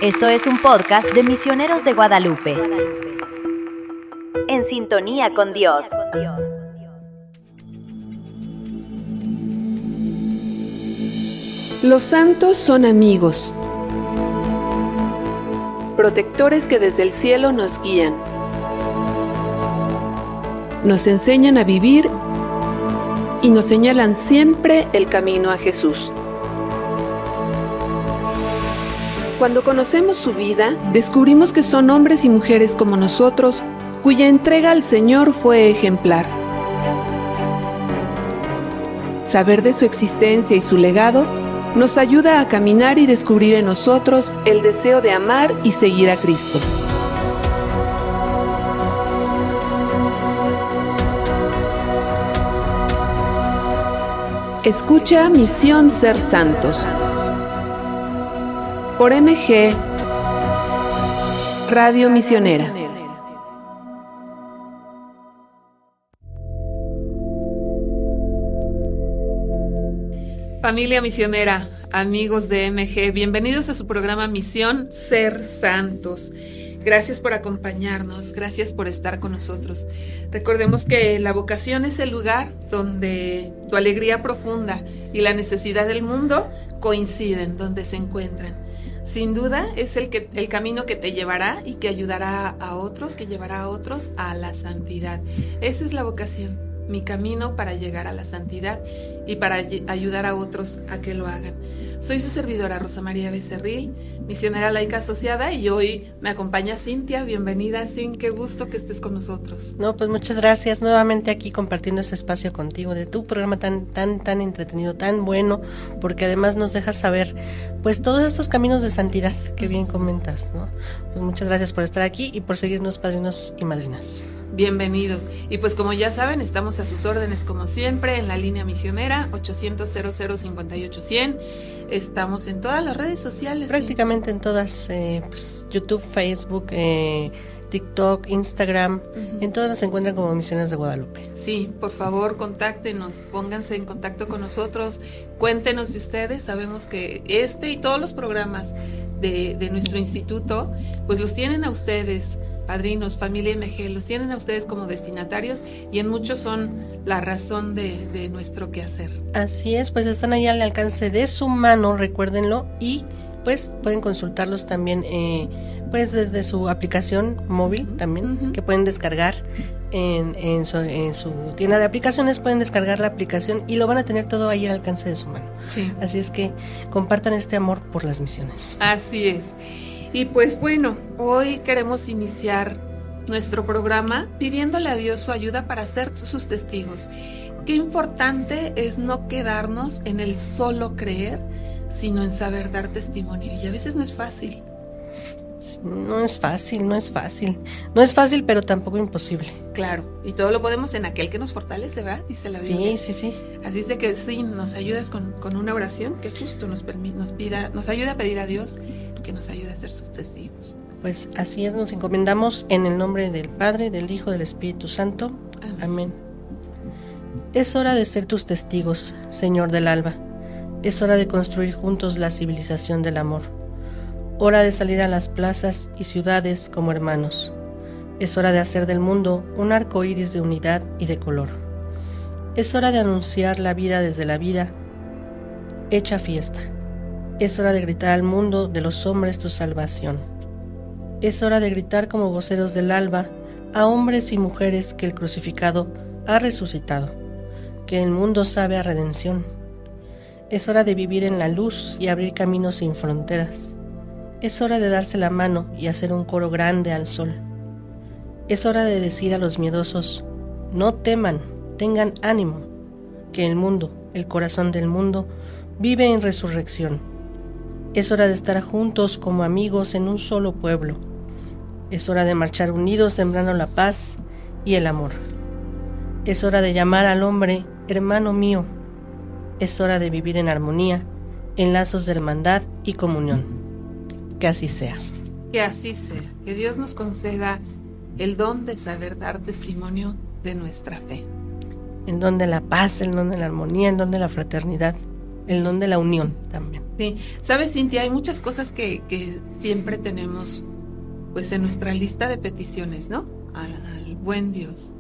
Esto es un podcast de Misioneros de Guadalupe. En sintonía con Dios. Los santos son amigos, protectores que desde el cielo nos guían. Nos enseñan a vivir y nos señalan siempre el camino a Jesús. Cuando conocemos su vida, descubrimos que son hombres y mujeres como nosotros, cuya entrega al Señor fue ejemplar. Saber de su existencia y su legado nos ayuda a caminar y descubrir en nosotros el deseo de amar y seguir a Cristo. Escucha Misión Ser Santos por MG Radio Misionera. Familia misionera, amigos de MG, bienvenidos a su programa Misión Ser Santos. Gracias por acompañarnos, gracias por estar con nosotros. Recordemos que la vocación es el lugar donde tu alegría profunda y la necesidad del mundo coinciden, donde se encuentran. Sin duda es el camino que te llevará y que ayudará a otros, que llevará a otros a la santidad. Esa es la vocación, mi camino para llegar a la santidad y para ayudar a otros a que lo hagan. Soy su servidora Rosa María Becerril, misionera laica asociada, y hoy me acompaña Cintia. Bienvenida, Cin, qué gusto que estés con nosotros. No, pues muchas gracias, nuevamente aquí compartiendo este espacio contigo, de tu programa tan entretenido, tan bueno, porque además nos dejas saber, pues, todos estos caminos de santidad que bien comentas, ¿no? Pues muchas gracias por estar aquí y por seguirnos, padrinos y madrinas. Bienvenidos. Y pues como ya saben, estamos a sus órdenes como siempre en la línea misionera 800-00-58-100. Estamos en todas las redes sociales. Prácticamente en todas, pues, YouTube, Facebook, TikTok, Instagram, en todas nos encuentran como Misioneros de Guadalupe. Sí, por favor, contáctenos, pónganse en contacto con nosotros, cuéntenos de ustedes. Sabemos que este y todos los programas de nuestro instituto, pues los tienen a ustedes, padrinos, familia MG, los tienen a ustedes como destinatarios, y en muchos son la razón de nuestro quehacer. Así es, pues están ahí al alcance de su mano, recuérdenlo, y pues pueden consultarlos también pues desde su aplicación móvil también, que pueden descargar en su tienda de aplicaciones, pueden descargar la aplicación y lo van a tener todo ahí al alcance de su mano. Sí. Así es que compartan este amor por las misiones. Así es. Y pues bueno, hoy queremos iniciar nuestro programa pidiéndole a Dios su ayuda para ser sus testigos. Qué importante es no quedarnos en el solo creer, sino en saber dar testimonio. Y a veces no es fácil. No es fácil, pero tampoco imposible. Claro, y todo lo podemos en aquel que nos fortalece, ¿verdad? Dice la Biblia. Sí. Así es de que sí, nos ayudas con una oración que justo nos ayuda a pedir a Dios que nos ayude a ser sus testigos. Pues así es, nos encomendamos en el nombre del Padre, del Hijo, del Espíritu Santo. Amén. Es hora de ser tus testigos, Señor del alba. Es hora de construir juntos la civilización del amor. Hora de salir a las plazas y ciudades como hermanos. Es hora de hacer del mundo un arco iris de unidad y de color. Es hora de anunciar la vida desde la vida hecha fiesta. Es hora de gritar al mundo de los hombres tu salvación. Es hora de gritar como voceros del alba a hombres y mujeres que el crucificado ha resucitado, que el mundo sabe a redención. Es hora de vivir en la luz y abrir caminos sin fronteras. Es hora de darse la mano y hacer un coro grande al sol. Es hora de decir a los miedosos, no teman, tengan ánimo, que el mundo, el corazón del mundo, vive en resurrección. Es hora de estar juntos como amigos en un solo pueblo. Es hora de marchar unidos sembrando la paz y el amor. Es hora de llamar al hombre, hermano mío. Es hora de vivir en armonía, en lazos de hermandad y comunión. Que así sea. Que así sea. Que Dios nos conceda el don de saber dar testimonio de nuestra fe. El don de la paz, el don de la armonía, el don de la fraternidad el don de la unión también. Sí, sabes, Cintia, hay muchas cosas que siempre tenemos pues en nuestra lista de peticiones, ¿no? Al buen Dios.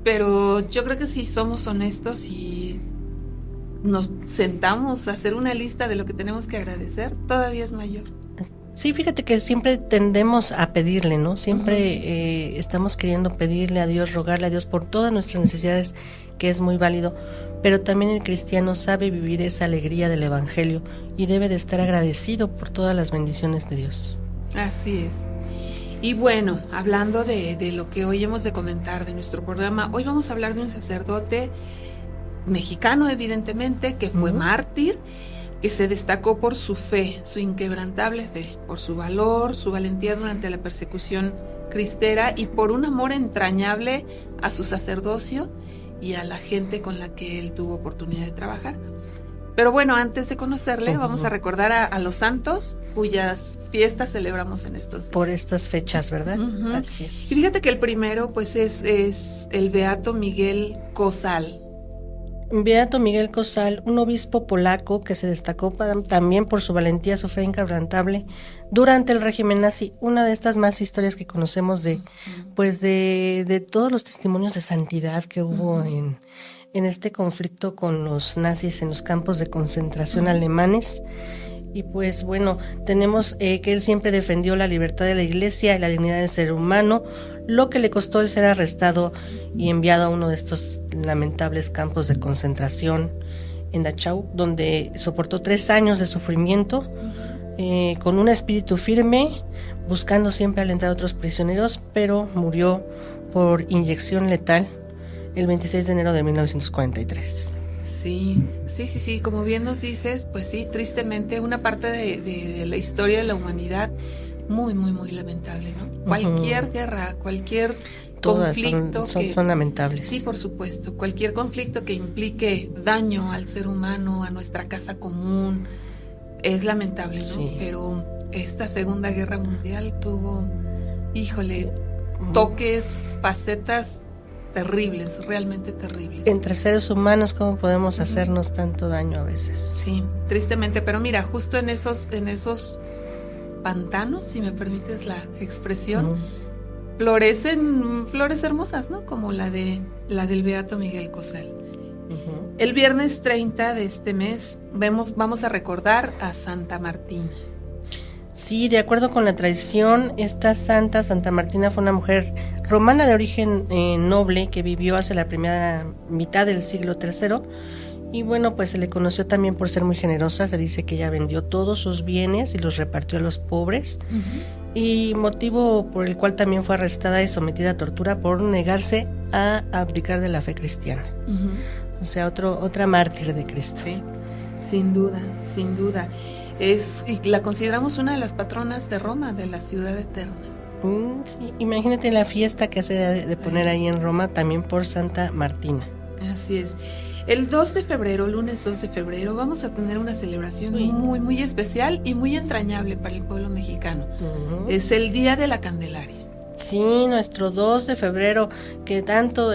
Pero yo creo que si somos honestos y nos sentamos a hacer una lista de lo que tenemos que agradecer, todavía es mayor. Sí, fíjate que siempre tendemos a pedirle, ¿no? Siempre estamos queriendo pedirle a Dios, rogarle a Dios por todas nuestras necesidades, que es muy válido, pero también el cristiano sabe vivir esa alegría del Evangelio y debe de estar agradecido por todas las bendiciones de Dios. Así es. Y bueno, hablando de lo que hoy hemos de comentar de nuestro programa, hoy vamos a hablar de un sacerdote mexicano, evidentemente, que fue mártir, que se destacó por su fe, su inquebrantable fe, por su valor, su valentía durante la persecución cristera y por un amor entrañable a su sacerdocio y a la gente con la que él tuvo oportunidad de trabajar. Pero bueno, antes de conocerle, vamos a recordar a los santos cuyas fiestas celebramos en estos días. Por estas fechas, ¿verdad? Así es. Y fíjate que el primero pues es el beato Miguel Cosal. Beato Miguel Cosal, un obispo polaco que se destacó también por su valentía, su fe inquebrantable durante el régimen nazi. Una de estas más historias que conocemos de todos los testimonios de santidad que hubo en este conflicto con los nazis en los campos de concentración alemanes. Y pues bueno, tenemos que él siempre defendió la libertad de la iglesia y la dignidad del ser humano, lo que le costó el ser arrestado y enviado a uno de estos lamentables campos de concentración en Dachau, donde soportó 3 años de sufrimiento, con un espíritu firme, buscando siempre alentar a otros prisioneros, pero murió por inyección letal el 26 de enero de 1943. Sí, como bien nos dices, pues sí, tristemente una parte de la historia de la humanidad muy, muy, muy lamentable, ¿no? Cualquier guerra, cualquier conflicto son lamentables. Sí, por supuesto, cualquier conflicto que implique daño al ser humano, a nuestra casa común, es lamentable, ¿no? Sí. Pero esta Segunda Guerra Mundial tuvo, toques, facetas terribles, realmente terribles. Entre seres humanos, ¿cómo podemos hacernos tanto daño a veces? Sí, tristemente, pero mira, justo en esos pantanos, si me permites la expresión, florecen flores hermosas, ¿no? Como la del beato Miguel Cosal. El viernes 30 de este mes vamos a recordar a Santa Martina. Sí, de acuerdo con la tradición, esta santa, Santa Martina, fue una mujer romana de origen noble que vivió hacia la primera mitad del siglo III. Y bueno, pues se le conoció también por ser muy generosa. Se dice que ella vendió todos sus bienes y los repartió a los pobres. Y motivo por el cual también fue arrestada y sometida a tortura por negarse a abdicar de la fe cristiana. O sea, otra mártir de Cristo. Sí, sin duda, sin duda. Y la consideramos una de las patronas de Roma, de la ciudad eterna. Sí, imagínate la fiesta que hace de poner ahí en Roma también por Santa Martina. Así es. El 2 de febrero, lunes 2 de febrero, vamos a tener una celebración muy, muy especial y muy entrañable para el pueblo mexicano. Es el Día de la Candelaria. Sí, nuestro 2 de febrero, que tanto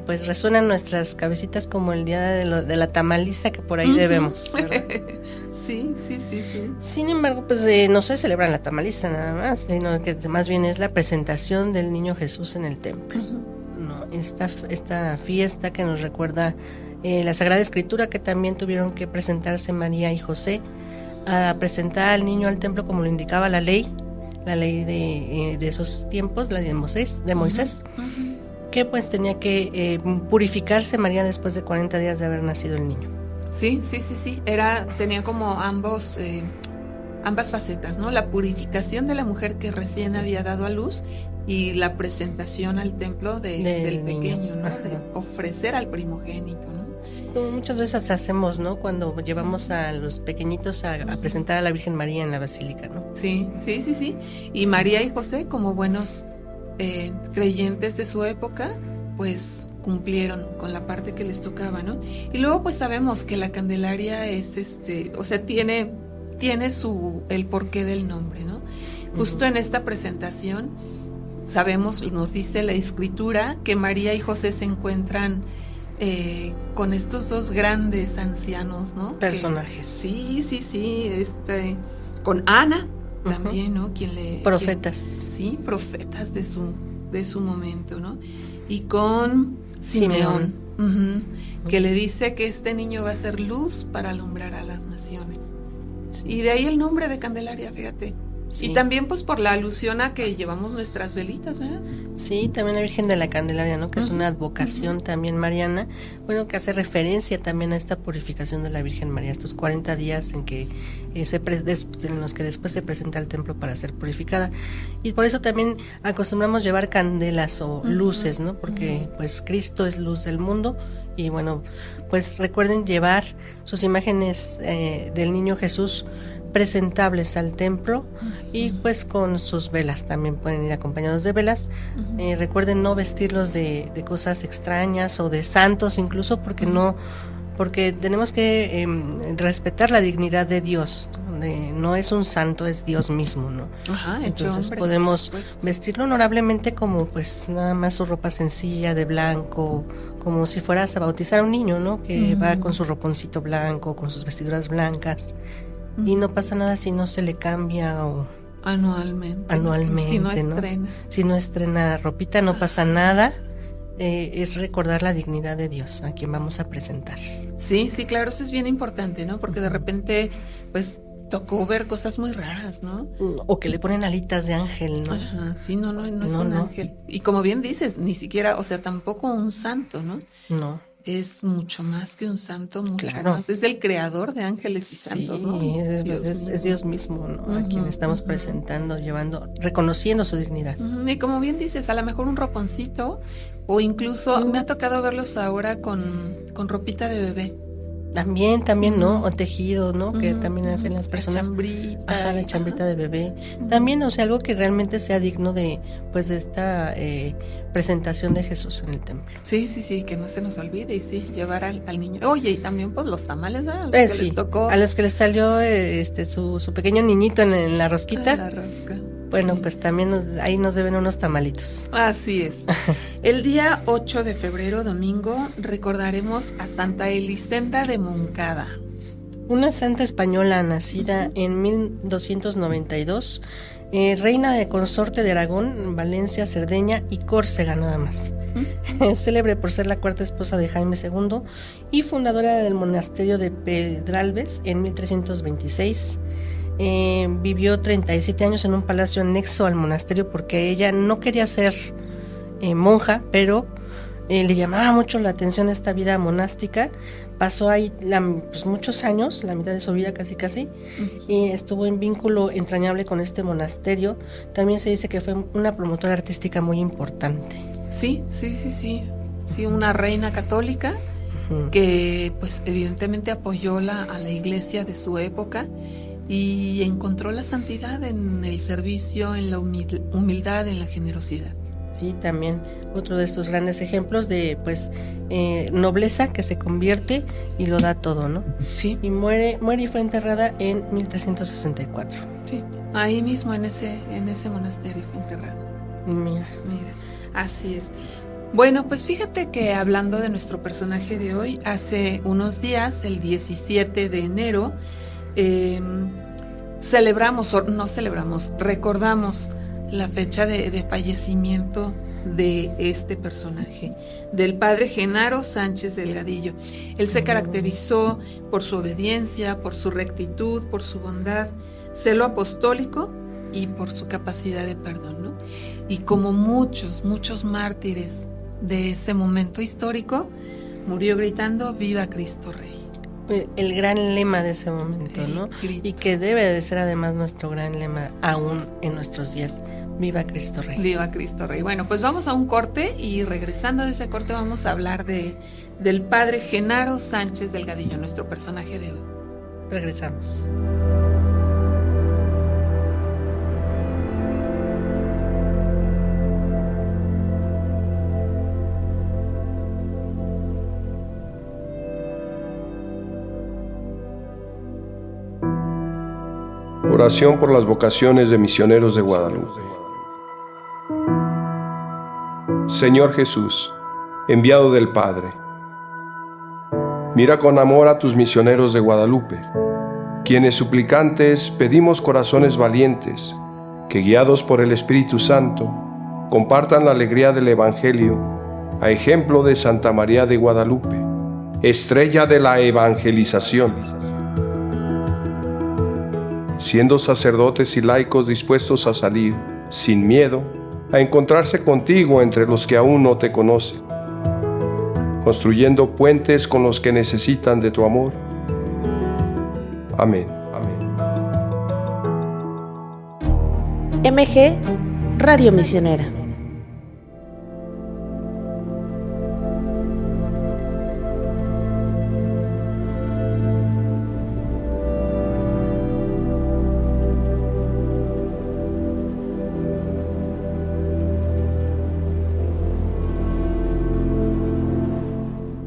pues resuenan nuestras cabecitas como el Día de la Tamaliza que por ahí debemos, ¿verdad? Sí. Sin embargo, pues no se celebra la tamaliza nada más, sino que más bien es la presentación del niño Jesús en el templo. ¿No? Esta fiesta que nos recuerda la Sagrada Escritura, que también tuvieron que presentarse María y José a presentar al niño al templo como lo indicaba la ley de esos tiempos, la de Moisés, que pues tenía que purificarse María después de 40 días de haber nacido el niño. Sí. Tenía como ambas facetas, ¿no? La purificación de la mujer que recién había dado a luz y la presentación al templo del pequeño, ¿no? De ofrecer al primogénito, ¿no? Sí, como muchas veces hacemos, ¿no? Cuando llevamos a los pequeñitos a presentar a la Virgen María en la basílica, ¿no? Sí. Y María y José, como buenos creyentes de su época, pues cumplieron con la parte que les tocaba, ¿no? Y luego pues sabemos que la Candelaria es tiene el porqué del nombre, ¿no? Justo en esta presentación sabemos, nos dice la Escritura, que María y José se encuentran con estos dos grandes ancianos, ¿no? Personajes. Sí, con Ana también, ¿no? Profetas. Sí, profetas de su momento, ¿no? Y con Simeón, que le dice que este niño va a ser luz para alumbrar a las naciones. Sí. Y de ahí el nombre de Candelaria, fíjate. Sí. Y también pues por la alusión a que llevamos nuestras velitas, ¿verdad? Sí, también la Virgen de la Candelaria, ¿no? Que es una advocación también mariana, bueno, que hace referencia también a esta purificación de la Virgen María, estos 40 días en que en los que después se presenta al templo para ser purificada. Y por eso también acostumbramos llevar candelas o luces, ¿no? Porque pues Cristo es luz del mundo. Y bueno, pues recuerden llevar sus imágenes del niño Jesús presentables al templo y pues con sus velas, también pueden ir acompañados de velas. Recuerden no vestirlos de cosas extrañas o de santos incluso, porque tenemos que respetar la dignidad de Dios. No es un santo, es Dios mismo, ¿no? Entonces hombre, podemos vestirlo honorablemente, como pues nada más su ropa sencilla de blanco, como si fueras a bautizar a un niño, ¿no? Que va con su roponcito blanco, con sus vestiduras blancas. Y no pasa nada si no se le cambia o anualmente, si no estrena, ¿no? Si no estrena ropita, no pasa nada. Es recordar la dignidad de Dios a quien vamos a presentar. Sí, claro, eso es bien importante, ¿no? Porque de repente, pues, tocó ver cosas muy raras, ¿no? O que le ponen alitas de ángel, ¿no? Ajá, sí, no es un ángel. Y como bien dices, ni siquiera, o sea, tampoco un santo, ¿no? No. Es mucho más que un santo, mucho más. Es el creador de ángeles y santos, ¿no? Es Dios mismo, ¿no? A quien estamos presentando, reconociendo su dignidad. Y como bien dices, a lo mejor un roponcito, o incluso me ha tocado verlos ahora con ropita de bebé. También, ¿no? O tejido, ¿no? Que también hacen las personas. La chambrita de bebé. También, o sea, algo que realmente sea digno de esta presentación de Jesús en el templo. Sí, que no se nos olvide, y sí, llevar al niño. Oye, y también pues los tamales, ¿verdad? Que les tocó. A los que les salió su pequeño niñito en la rosquita. La rosca. Bueno, pues también ahí nos deben unos tamalitos. Así es. El día 8 de febrero, domingo, recordaremos a Santa Elisenda de Moncada. Una santa española nacida en 1292, reina de consorte de Aragón, Valencia, Cerdeña y Córcega nada más. Es célebre por ser la cuarta esposa de Jaime II y fundadora del monasterio de Pedralbes en 1326. Vivió 37 años en un palacio anexo al monasterio porque ella no quería ser monja, pero le llamaba mucho la atención esta vida monástica. Pasó ahí muchos años, la mitad de su vida casi, y estuvo en vínculo entrañable con este monasterio. También se dice que fue una promotora artística muy importante. Sí, una reina católica que pues evidentemente apoyó a la iglesia de su época y encontró la santidad en el servicio, en la humildad, en la generosidad. Sí, también otro de estos grandes ejemplos de nobleza que se convierte y lo da todo, ¿no? Sí. Y muere y fue enterrada en 1364. Sí, ahí mismo en ese monasterio fue enterrada. Mira, así es. Bueno, pues fíjate que hablando de nuestro personaje de hoy, hace unos días, el 17 de enero, recordamos la fecha de fallecimiento de este personaje, del padre Genaro Sánchez Delgadillo. Él se caracterizó por su obediencia, por su rectitud, por su bondad, celo apostólico y por su capacidad de perdón, ¿no? Y como muchos mártires de ese momento histórico, murió gritando "Viva Cristo Rey". El gran lema de ese momento, ¿no? Y que debe de ser además nuestro gran lema aún en nuestros días. Viva Cristo Rey. Viva Cristo Rey. Bueno, pues vamos a un corte y regresando de ese corte vamos a hablar del padre Genaro Sánchez Delgadillo, nuestro personaje de hoy. Regresamos. Oración por las vocaciones de misioneros de Guadalupe. Señor Jesús, enviado del Padre, Mira con amor a tus misioneros de Guadalupe, quienes suplicantes pedimos corazones valientes, que guiados por el Espíritu Santo, compartan la alegría del Evangelio, a ejemplo de Santa María de Guadalupe, estrella de la evangelización. Siendo sacerdotes y laicos dispuestos a salir, sin miedo, a encontrarse contigo entre los que aún no te conocen, construyendo puentes con los que necesitan de tu amor. Amén. MG Radio Misionera.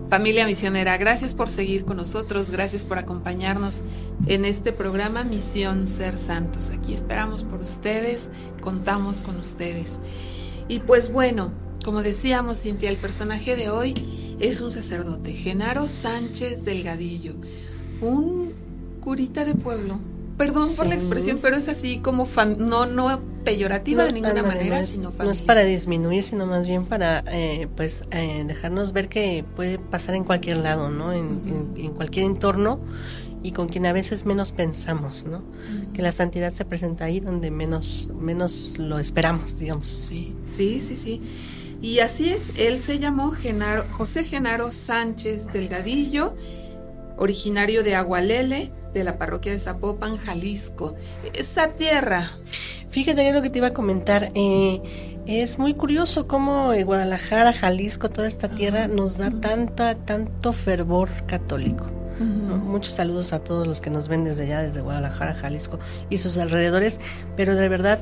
Familia misionera, gracias por seguir con nosotros, gracias por acompañarnos en este programa Misión Ser Santos. Aquí esperamos por ustedes, contamos con ustedes. Y pues bueno, como decíamos, Cintia, el personaje de hoy es un sacerdote, Genaro Sánchez Delgadillo, un curita de pueblo. Perdón por la expresión, pero es así como no peyorativa de ninguna manera, sino familiar. No es para disminuir, sino más bien para dejarnos ver que puede pasar en cualquier lado, ¿no? En cualquier entorno y con quien a veces menos pensamos, ¿no? Que la santidad se presenta ahí donde menos lo esperamos, digamos. Sí. Y así es, él se llamó José Genaro Sánchez Delgadillo, originario de Agualele, de la parroquia de Zapopan, Jalisco. Esa tierra. Fíjate que es lo que te iba a comentar. Es muy curioso cómo Guadalajara, Jalisco, toda esta tierra nos da tanto fervor católico. ¿No? Muchos saludos a todos los que nos ven desde allá, desde Guadalajara, Jalisco y sus alrededores. Pero de verdad,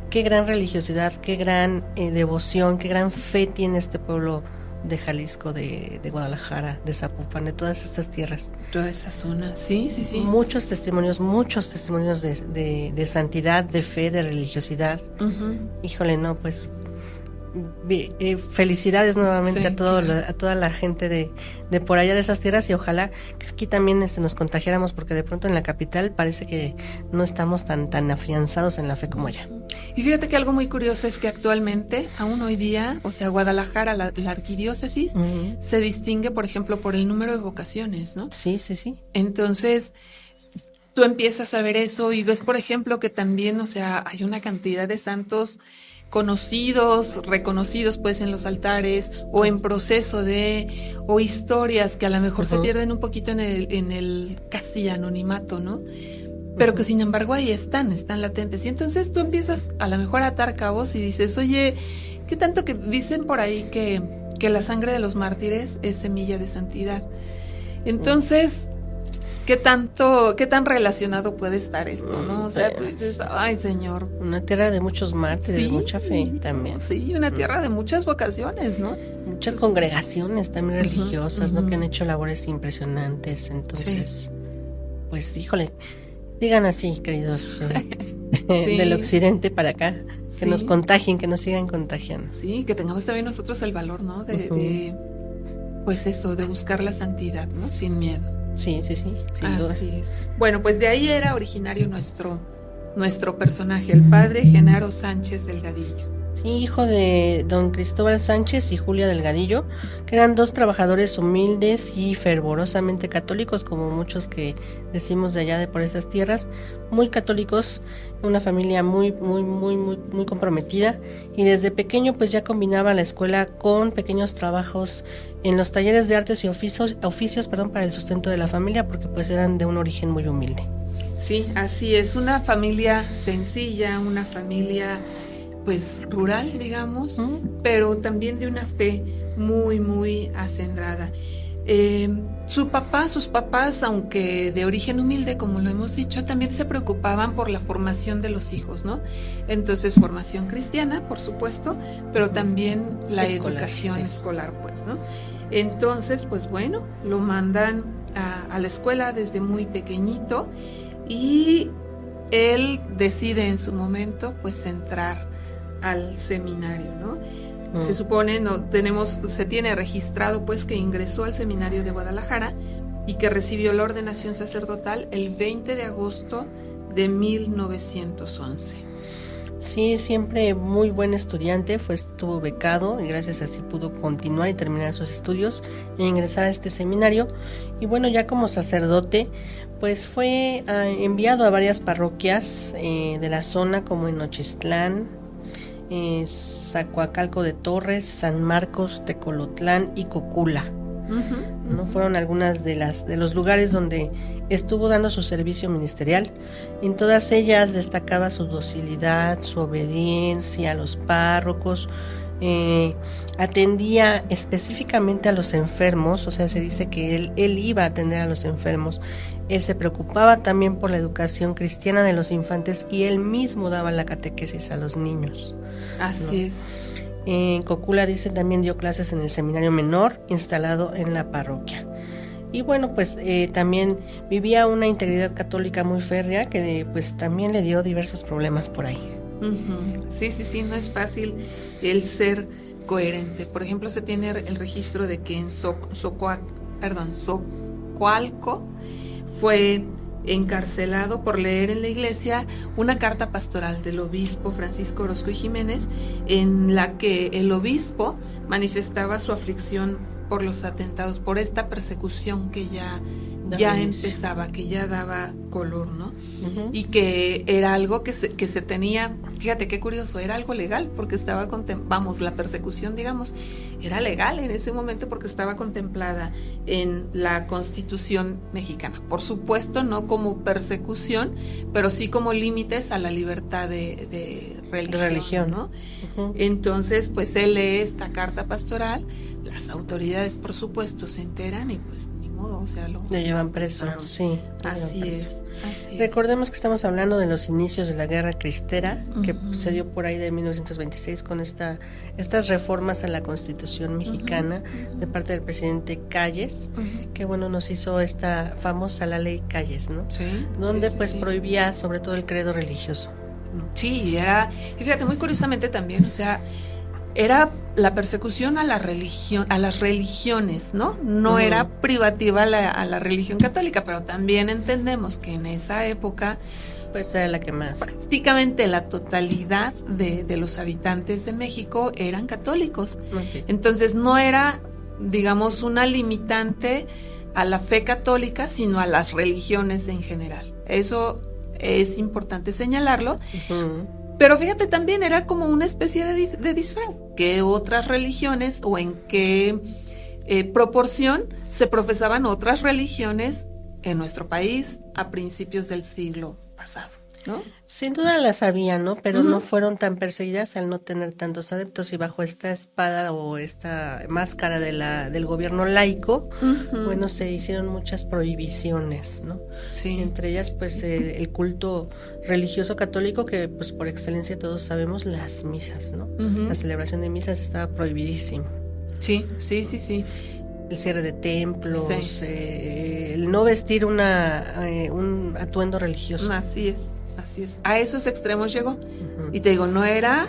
qué gran religiosidad, qué gran devoción, qué gran fe tiene este pueblo de Jalisco, de Guadalajara, de Zapopan, de todas estas tierras. Toda esa zona, sí. Muchos testimonios de santidad, de fe, de religiosidad. Híjole, no, pues felicidades nuevamente a toda la gente de por allá de esas tierras, y ojalá que aquí también nos contagiáramos, porque de pronto en la capital parece que no estamos tan afianzados en la fe como allá. Y fíjate que algo muy curioso es que actualmente, aún hoy día, o sea, Guadalajara, la arquidiócesis, se distingue, por ejemplo, por el número de vocaciones, ¿no? Sí. Entonces, tú empiezas a ver eso y ves, por ejemplo, que también, o sea, hay una cantidad de santos conocidos, reconocidos pues en los altares o en proceso o historias que a lo mejor se pierden un poquito en el casi anonimato, ¿no? Pero que sin embargo ahí están latentes. Y entonces tú empiezas a lo mejor a atar cabos y dices, oye, ¿qué tanto que dicen por ahí que la sangre de los mártires es semilla de santidad? Entonces, ¿qué tan relacionado puede estar esto, no? O sea, tú dices, ay, Señor. Una tierra de muchos mártires, de mucha fe también. Sí, una tierra de muchas vocaciones, ¿no? Muchas congregaciones también religiosas, ¿no? Que han hecho labores impresionantes. Entonces, pues, híjole, sigan así, queridos del occidente para acá, que nos contagien, que nos sigan contagiando. Sí, que tengamos también nosotros el valor, ¿no? De pues eso, de buscar la santidad, ¿no? Sin miedo. Sí, sin duda. Así es. Bueno, pues de ahí era originario nuestro personaje, el padre Genaro Sánchez Delgadillo. Sí, hijo de don Cristóbal Sánchez y Julia Delgadillo, que eran dos trabajadores humildes y fervorosamente católicos, como muchos que decimos de allá de por esas tierras, muy católicos, una familia muy comprometida, y desde pequeño pues ya combinaba la escuela con pequeños trabajos en los talleres de artes y oficios para el sustento de la familia, porque pues eran de un origen muy humilde. Sí, así es, una familia sencilla, una familia pues rural, digamos, pero también de una fe muy acendrada. Sus papás, aunque de origen humilde, como lo hemos dicho, también se preocupaban por la formación de los hijos, ¿no? Entonces, formación cristiana, por supuesto, pero también la educación escolar, pues, ¿no? Entonces, pues bueno, lo mandan a la escuela desde muy pequeñito, y él decide en su momento, pues, entrar al seminario, ¿no? Se supone, se tiene registrado pues que ingresó al seminario de Guadalajara, y que recibió la ordenación sacerdotal el 20 de agosto de 1911. Sí, siempre muy buen estudiante, estuvo becado y gracias a así pudo continuar y terminar sus estudios e ingresar a este seminario. Y bueno, ya como sacerdote, pues fue enviado a varias parroquias de la zona, como en Nochistlán, Zacoacalco de Torres, San Marcos, Tecolotlán y Cocula. ¿No? Fueron algunas de los lugares donde estuvo dando su servicio ministerial. En todas ellas destacaba su docilidad, su obediencia a los párrocos, atendía específicamente a los enfermos, o sea, se dice que él iba a atender a los enfermos. Él se preocupaba también por la educación cristiana de los infantes y él mismo daba la catequesis a los niños. Así es. En Cocula, dice, también dio clases en el seminario menor instalado en la parroquia. Y bueno, pues también vivía una integridad católica muy férrea que pues también le dio diversos problemas por ahí. Sí, no es fácil el ser coherente. Por ejemplo, se tiene el registro de que en Zacoalco fue encarcelado por leer en la iglesia una carta pastoral del obispo Francisco Orozco y Jiménez, en la que el obispo manifestaba su aflicción por los atentados, por esta persecución que ya empezaba, que ya daba color, ¿no? Y que era algo que se tenía, fíjate qué curioso, era algo legal, porque estaba la persecución, digamos, era legal en ese momento porque estaba contemplada en la Constitución mexicana. Por supuesto, no como persecución, pero sí como límites a la libertad de religión, ¿no? Entonces, pues él lee esta carta pastoral, las autoridades, por supuesto, se enteran y pues o sea, lo llevan preso, sí. Así es. Recordemos que estamos hablando de los inicios de la Guerra Cristera, que se dio por ahí de 1926 con estas reformas a la Constitución mexicana de parte del presidente Calles, que bueno, nos hizo esta famosa la ley Calles, ¿no? Sí. Donde prohibía sobre todo el credo religioso. Sí, y fíjate, muy curiosamente también, o sea, era la persecución a las religiones, ¿no? No era privativa a la religión católica, pero también entendemos que en esa época pues era la que más. Prácticamente la totalidad de los habitantes de México eran católicos. Sí. Entonces no era, digamos, una limitante a la fe católica, sino a las religiones en general. Eso es importante señalarlo. Pero fíjate, también era como una especie de disfraz. ¿Qué otras religiones o en qué proporción se profesaban otras religiones en nuestro país a principios del siglo pasado, ¿no? Sin duda las había, ¿no? Pero no fueron tan perseguidas al no tener tantos adeptos, y bajo esta espada o esta máscara del gobierno laico, bueno, se hicieron muchas prohibiciones, ¿no? Sí. Entre ellas, pues, el culto religioso católico, que pues por excelencia todos sabemos, las misas, ¿no? La celebración de misas estaba prohibidísimo. Sí. El cierre de templos, el no vestir un atuendo religioso. Así es. A esos extremos llegó. Y te digo, no era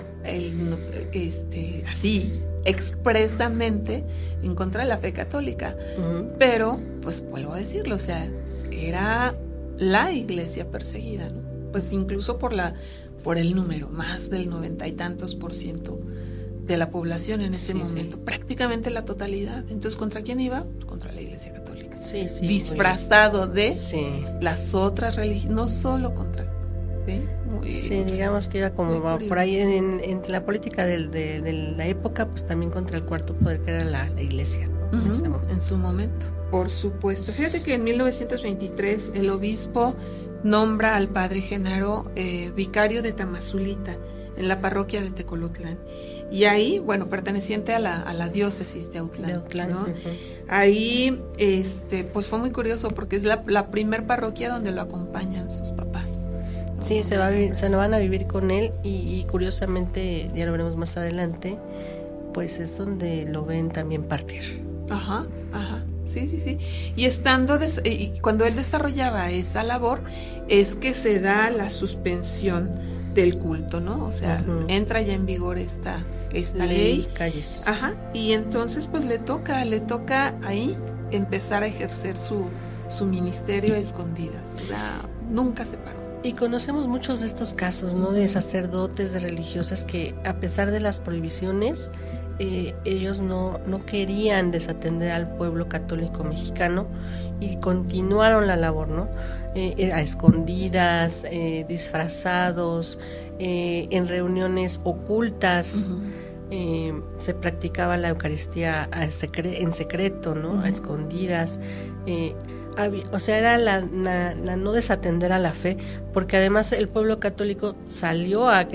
así expresamente en contra de la fe católica, pero pues vuelvo a decirlo, o sea, era la iglesia perseguida, ¿no? Pues incluso por el número, más del 90 y tantos % de la población en ese momento, prácticamente la totalidad. Entonces, ¿contra quién iba? Contra la Iglesia Católica. Sí, disfrazado de las otras religiones, no solo contra. Sí, digamos que era como por ahí en la política de la época, pues también contra el cuarto poder, que era la Iglesia, ¿no? En su momento. Por supuesto. Fíjate que en 1923 el obispo nombra al padre Genaro vicario de Tamazulita, en la parroquia de Tecolotlán. Y ahí, bueno, perteneciente a la diócesis de Autlán, ¿no? Ahí, pues fue muy curioso porque es la primer parroquia donde lo acompañan sus papás, ¿no? Sí, se van a vivir con él y curiosamente, ya lo veremos más adelante, pues es donde lo ven también partir. Ajá. Sí. Y cuando él desarrollaba esa labor, es que se da la suspensión del culto, ¿no? O sea, entra ya en vigor esta ley. Calles. Y entonces pues le toca ahí empezar a ejercer su ministerio a escondidas, o sea, nunca se paró. Y conocemos muchos de estos casos, ¿no? De sacerdotes, de religiosas que a pesar de las prohibiciones, ellos no querían desatender al pueblo católico mexicano y continuaron la labor, ¿no? A escondidas, disfrazados, en reuniones ocultas. Se practicaba la Eucaristía en secreto, ¿no? A escondidas. O sea, era la no desatender a la fe, porque además el pueblo católico salió a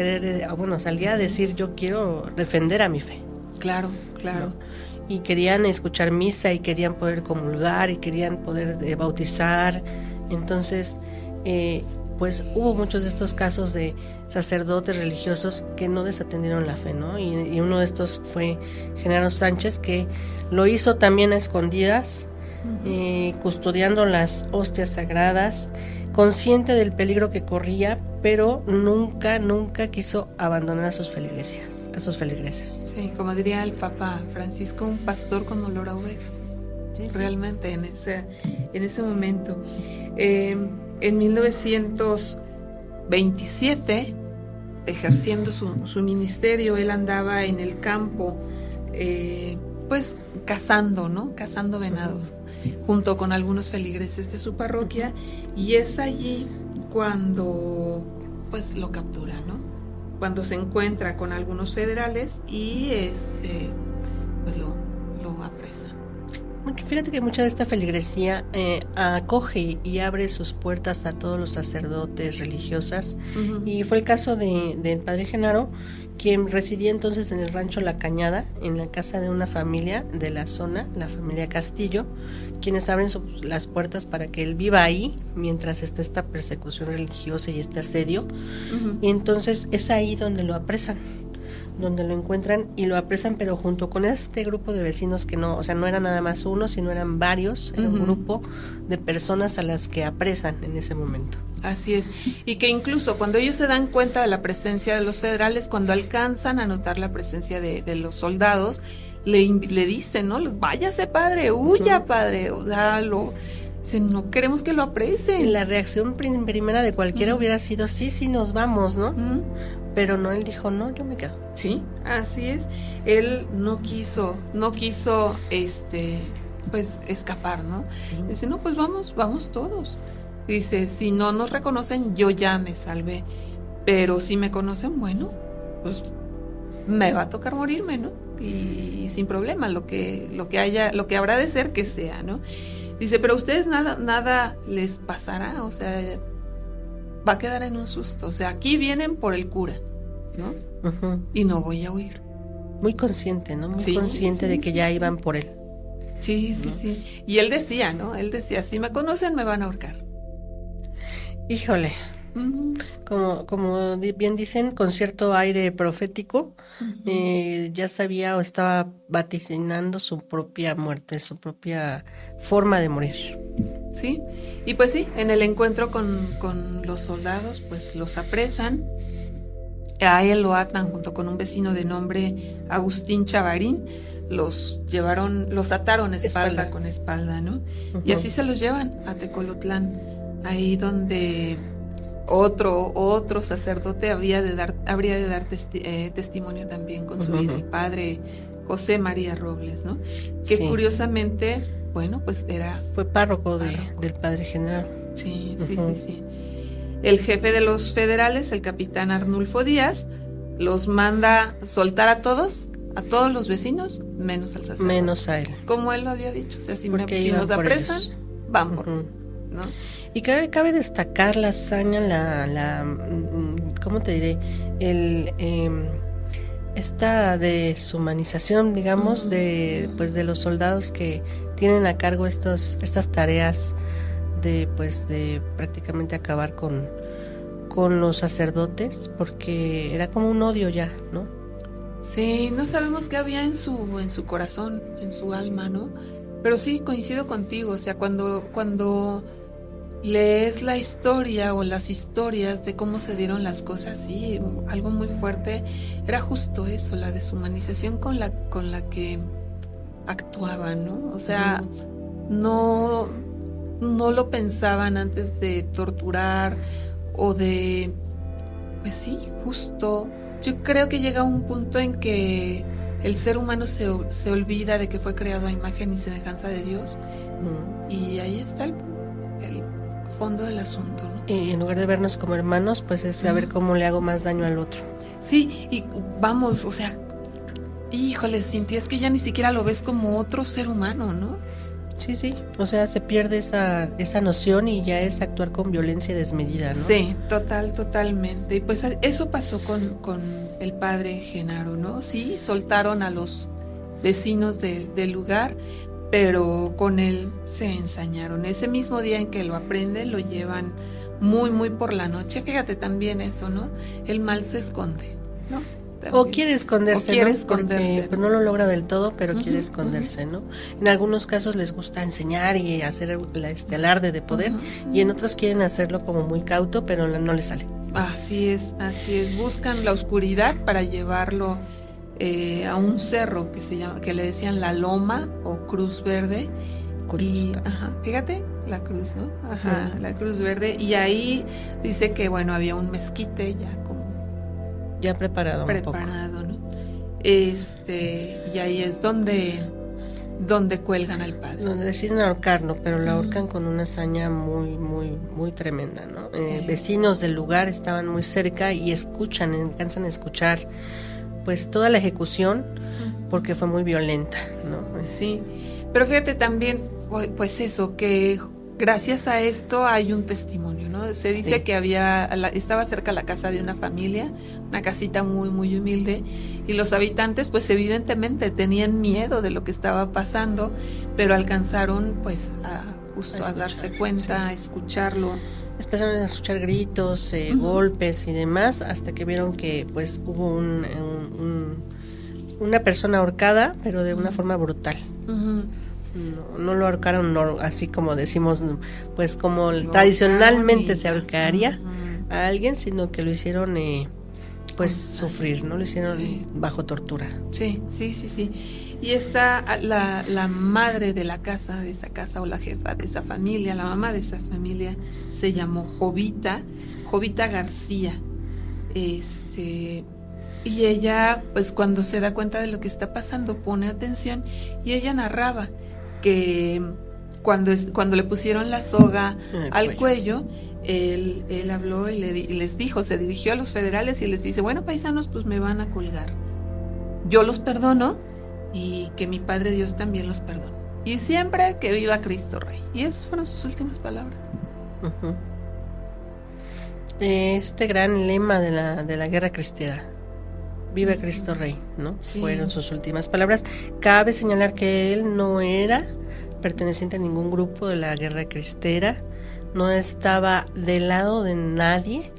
salía a decir: yo quiero defender a mi fe. Claro. ¿No? Y querían escuchar misa y querían poder comulgar y querían poder bautizar. Entonces, pues hubo muchos de estos casos de sacerdotes religiosos que no desatendieron la fe, ¿no? Y uno de estos fue Genaro Sánchez, que lo hizo también a escondidas, custodiando las hostias sagradas, consciente del peligro que corría, pero nunca quiso abandonar a sus feligreses. Sí, como diría el Papa Francisco, un pastor con olor a oveja. Sí. Realmente en ese momento. En 1927, ejerciendo su ministerio, él andaba en el campo, pues cazando, ¿no? Cazando venados, junto con algunos feligreses de su parroquia, y es allí cuando pues lo captura, ¿no? Cuando se encuentra con algunos federales y pues lo apresan. Fíjate que mucha de esta feligresía acoge y abre sus puertas a todos los sacerdotes, religiosas, y fue el caso del padre Genaro, quien residía entonces en el rancho La Cañada, en la casa de una familia de la zona, la familia Castillo, quienes abren las puertas para que él viva ahí mientras está esta persecución religiosa y este asedio. Y entonces es ahí donde lo apresan, donde lo encuentran y lo apresan, pero junto con este grupo de vecinos que no, o sea, no eran nada más uno, sino eran varios, era un grupo de personas a las que apresan en ese momento. Así es, y que incluso cuando ellos se dan cuenta de la presencia de los federales, cuando alcanzan a notar la presencia de los soldados, le dicen, ¿no? Váyase, padre, huya, padre, o sea, no queremos que lo apresen. Y la reacción primera de cualquiera hubiera sido: sí, nos vamos, ¿no? Pero no, él dijo: no, yo me quedo. Sí, así es. Él no quiso, pues escapar, ¿no? Dice: no, pues vamos todos. Dice: si no nos reconocen, yo ya me salvé. Pero si me conocen, bueno, pues me va a tocar morirme, ¿no? Y sin problema, lo que habrá de ser que sea, ¿no? Dice: pero a ustedes nada les pasará, o sea, va a quedar en un susto. O sea, aquí vienen por el cura, ¿no? Y no voy a huir. Muy consciente, ¿no? Muy consciente de que ya iban por él. Sí. Y él decía, ¿no? Él decía: si me conocen, me van a ahorcar. Híjole. Como bien dicen, con cierto aire profético, ya sabía o estaba vaticinando su propia muerte, su propia forma de morir. Sí, y pues sí, en el encuentro con los soldados, pues los apresan, a él lo atan junto con un vecino de nombre Agustín Chavarín, los ataron espalda con espalda, ¿no? Y así se los llevan a Tecolotlán, ahí donde otro sacerdote habría de dar testimonio también con su vida, el padre José María Robles, ¿no? Que curiosamente, bueno, pues fue párroco del padre Genaro. Sí. El jefe de los federales, el capitán Arnulfo Díaz, los manda soltar a todos los vecinos, menos al sacerdote. Menos a él. Como él lo había dicho, o sea, si nos apresan, van por ¿no? Y cabe destacar la hazaña, ¿cómo te diré? Esta deshumanización, digamos, de los soldados que tienen a cargo estas tareas de prácticamente acabar con los sacerdotes, porque era como un odio ya, ¿no? Sí, no sabemos qué había en su corazón, en su alma, ¿no? Pero sí, coincido contigo, o sea, cuando lees la historia o las historias de cómo se dieron las cosas, sí, algo muy fuerte, era justo eso, la deshumanización con la que actuaban, ¿no? O sea, no no lo pensaban antes de torturar o de, pues sí, justo. Yo creo que llega un punto en que el ser humano se olvida de que fue creado a imagen y semejanza de Dios. Y ahí está el fondo del asunto, ¿no? Y en lugar de vernos como hermanos, pues es saber cómo le hago más daño al otro. Sí, y vamos, o sea, híjole, Cintia, es que ya ni siquiera lo ves como otro ser humano, ¿no? Sí, o sea, se pierde esa noción y ya es actuar con violencia desmedida, ¿no? Sí, totalmente. Y pues eso pasó con el padre Genaro, ¿no? Sí, soltaron a los vecinos del lugar, pero con él se ensañaron. Ese mismo día en que lo aprenden, lo llevan muy por la noche. Fíjate también eso, ¿no? El mal se esconde, ¿no? También. O quiere esconderse, Porque, ¿no? Pues no lo logra del todo, pero quiere esconderse, ¿no? En algunos casos les gusta enseñar y hacer alarde de poder, y en otros quieren hacerlo como muy cauto, pero no les sale. Así es. Buscan la oscuridad para llevarlo a un cerro que le decían la Loma o Cruz Verde. Fíjate, la cruz, ¿no? La Cruz Verde. Y ahí dice que, bueno, había un mezquite ya preparado un poco. ¿No? Y ahí es donde cuelgan al padre. Donde deciden ahorcarlo, pero lo ahorcan con una hazaña muy tremenda, ¿no? Vecinos del lugar estaban muy cerca y alcanzan a escuchar pues toda la ejecución, porque fue muy violenta, ¿no? Sí, pero fíjate también, pues eso, que gracias a esto hay un testimonio, ¿no? Se dice que estaba cerca la casa de una familia, una casita muy humilde, y los habitantes pues evidentemente tenían miedo de lo que estaba pasando, pero alcanzaron pues a darse cuenta, a escucharlo. Empezaron a escuchar gritos, golpes y demás, hasta que vieron que pues hubo una persona ahorcada, pero de una forma brutal. No lo ahorcaron así como decimos, pues como tradicionalmente se ahorcaría a alguien, sino que lo hicieron pues sufrir, ¿no? Lo hicieron bajo tortura. Sí. Y está la madre de la casa, de esa casa, o la jefa de esa familia, la mamá de esa familia, se llamó Jovita García. Y ella, pues cuando se da cuenta de lo que está pasando, pone atención, y ella narraba que cuando le pusieron la soga al cuello, él habló y les dijo, se dirigió a los federales y les dice: bueno, paisanos, pues me van a colgar. Yo los perdono, y que mi Padre Dios también los perdone. Y siempre que viva Cristo Rey. Y esas fueron sus últimas palabras. Este gran lema de la guerra cristiana: viva Cristo Rey, ¿no? Sí. Fueron sus últimas palabras. Cabe señalar que él no era perteneciente a ningún grupo de la guerra cristera, no estaba del lado de nadie,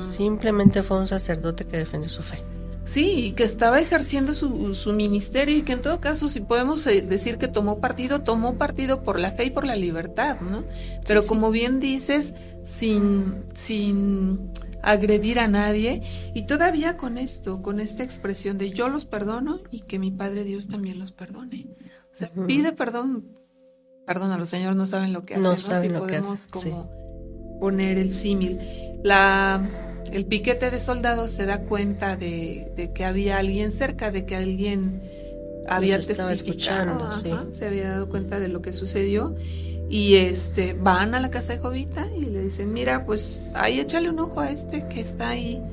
simplemente fue un sacerdote que defendió su fe. Sí, y que estaba ejerciendo su ministerio, y que en todo caso, si podemos decir que tomó partido por la fe y por la libertad, ¿no? Pero como bien dices, sin agredir a nadie, y todavía con esta expresión de yo los perdono y que mi Padre Dios también los perdone. O sea, pide perdón a los señores, no saben lo que hacen, ¿no? Si podemos poner el símil. El piquete de soldados se da cuenta de que había alguien cerca, de que alguien había testificado, se había dado cuenta de lo que sucedió, y van a la casa de Jovita y le dicen: mira, pues ahí échale un ojo a que está ahí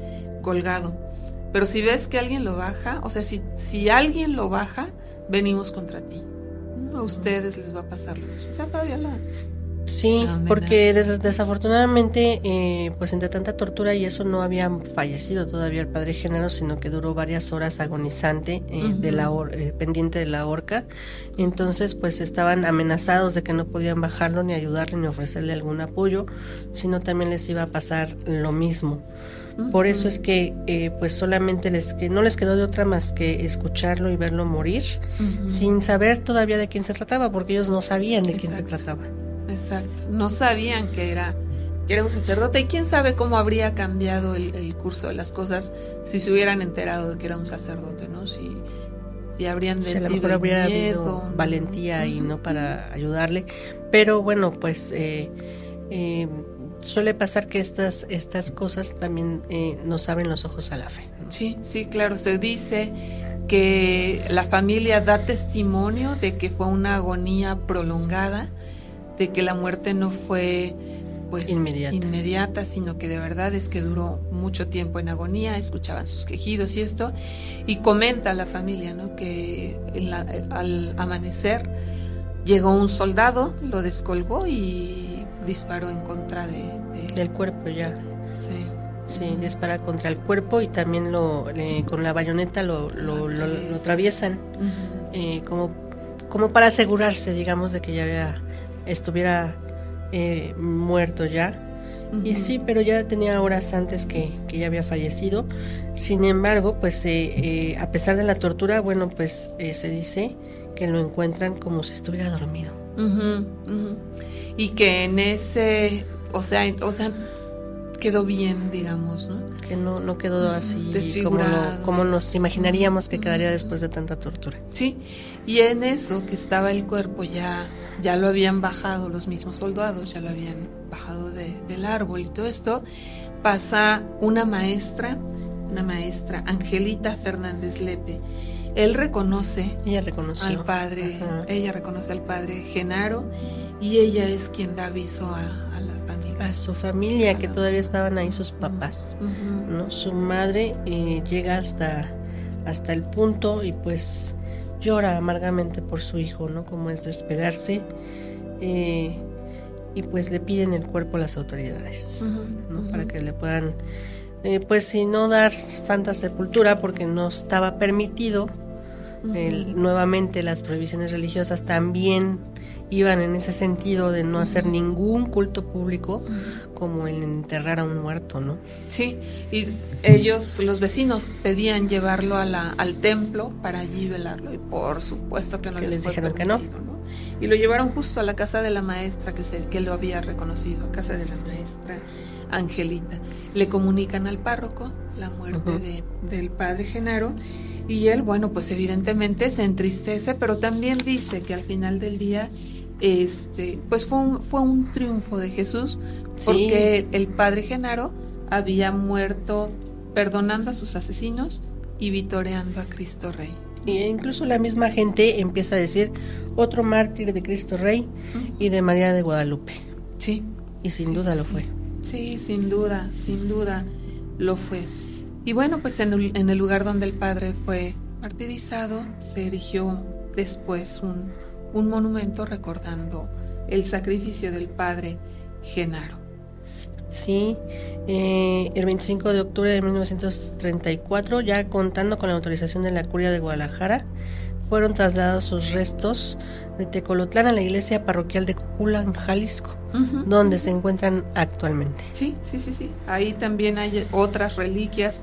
colgado, pero si ves que alguien lo baja, o sea, si alguien lo baja, venimos contra ti, a ustedes les va a pasar lo mismo. O sea, todavía Sí, porque desafortunadamente, pues entre tanta tortura y eso, no había fallecido todavía el padre Genaro, sino que duró varias horas agonizante, pendiente de la horca. Entonces, pues estaban amenazados de que no podían bajarlo, ni ayudarle, ni ofrecerle algún apoyo, sino también les iba a pasar lo mismo. Por eso es que pues solamente no les quedó de otra más que escucharlo y verlo morir, sin saber todavía de quién se trataba, porque ellos no sabían de quién se trataba. Exacto, no sabían que era un sacerdote, y quién sabe cómo habría cambiado el curso de las cosas si se hubieran enterado de que era un sacerdote, ¿no? Si si habrían Sí, a lo decidido mejor habría miedo, habido valentía y no para ayudarle, pero bueno, pues suele pasar que estas cosas también nos abren los ojos a la fe, ¿no? Sí, sí, claro, se dice que la familia da testimonio de que fue una agonía prolongada, de que la muerte no fue pues inmediata, sino que de verdad es que duró mucho tiempo en agonía, escuchaban sus quejidos y esto, y comenta la familia, ¿no?, que al amanecer llegó un soldado, lo descolgó y disparó en contra del cuerpo ya. Sí. Sí, dispara contra el cuerpo y también con la bayoneta lo atraviesan, como para asegurarse, digamos, de que ya estuviera muerto ya. Y sí, pero ya tenía horas antes que ya había fallecido. Sin embargo, pues a pesar de la tortura, bueno, pues se dice que lo encuentran como si estuviera dormido. Y que en ese, o sea, quedó bien, digamos, ¿no? Que no quedó así desfigurado, como nos imaginaríamos que quedaría después de tanta tortura. Sí, y en eso que estaba el cuerpo ya lo habían bajado los mismos soldados, ya lo habían bajado del árbol y todo esto, pasa una maestra, Angelita Fernández Lepe. Ella reconoce al padre, ella reconoce al padre Genaro, y ella es quien da aviso a la familia. A su familia, que todavía estaban ahí sus papás, ¿no? Su madre llega hasta el punto y pues llora amargamente por su hijo, ¿no? Como es de esperarse, y pues le piden el cuerpo a las autoridades, ¿no? Para que le puedan, pues si no dar santa sepultura, porque no estaba permitido. Nuevamente las prohibiciones religiosas también iban en ese sentido de no hacer ningún culto público, como el enterrar a un muerto, ¿no? Sí, y ellos, los vecinos, pedían llevarlo al templo para allí velarlo, y por supuesto que no les dijeron que no. Y lo llevaron justo a la casa de la maestra que lo había reconocido, a casa de la maestra Angelita. Le comunican al párroco la muerte del padre Genaro, y él, bueno, pues evidentemente se entristece, pero también dice que al final del día pues fue un triunfo de Jesús, porque el padre Genaro había muerto perdonando a sus asesinos y vitoreando a Cristo Rey. E incluso la misma gente empieza a decir otro mártir de Cristo Rey y de María de Guadalupe. Sí. Y sin duda lo fue. Sí, sin duda lo fue. Y bueno, pues en el lugar donde el padre fue martirizado, se erigió después un monumento recordando el sacrificio del padre Genaro. Sí, el 25 de octubre de 1934, ya contando con la autorización de la Curia de Guadalajara, fueron trasladados sus restos de Tecolotlán a la iglesia parroquial de Cocula, en Jalisco, donde se encuentran actualmente. Sí. Ahí también hay otras reliquias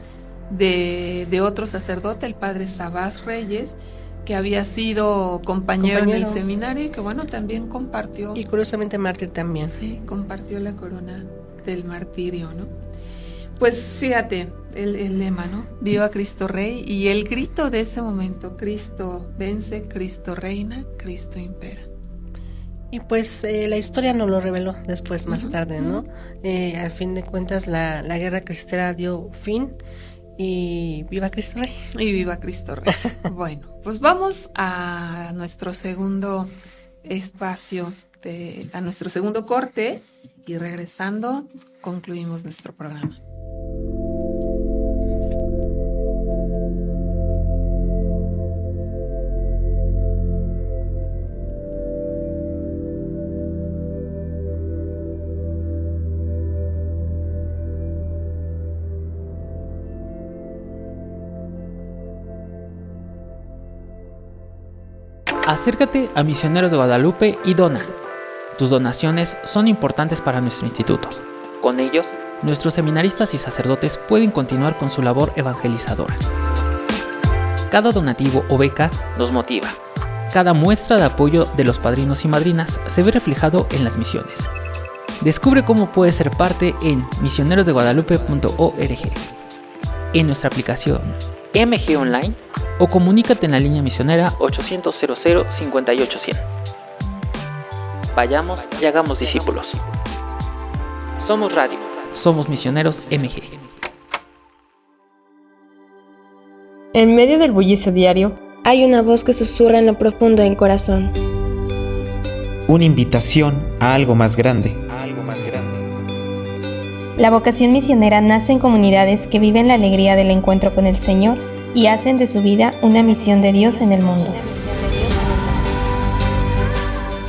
de otro sacerdote, el padre Sabás Reyes, que había sido compañero en el seminario y que, bueno, también compartió. Y curiosamente mártir también. Sí, compartió la corona del martirio, ¿no? Pues fíjate, el lema, ¿no? Viva Cristo Rey, y el grito de ese momento: Cristo vence, Cristo reina, Cristo impera. Y pues la historia nos lo reveló después, más tarde, ¿no? A fin de cuentas la guerra cristera dio fin, y viva Cristo Rey. Y viva Cristo Rey. Bueno, pues vamos a nuestro segundo espacio, a nuestro segundo corte, y regresando concluimos nuestro programa. Acércate a Misioneros de Guadalupe y dona. Tus donaciones son importantes para nuestro instituto. Con ellos, nuestros seminaristas y sacerdotes pueden continuar con su labor evangelizadora. Cada donativo o beca nos motiva. Cada muestra de apoyo de los padrinos y madrinas se ve reflejado en las misiones. Descubre cómo puedes ser parte en misionerosdeguadalupe.org. En nuestra aplicación MG Online o comunícate en la línea misionera 800 00 58 100. Vayamos y hagamos discípulos. Somos Radio, somos Misioneros MG. En medio del bullicio diario, hay una voz que susurra en lo profundo del corazón. Una invitación a algo más grande. La vocación misionera nace en comunidades que viven la alegría del encuentro con el Señor y hacen de su vida una misión de Dios en el mundo.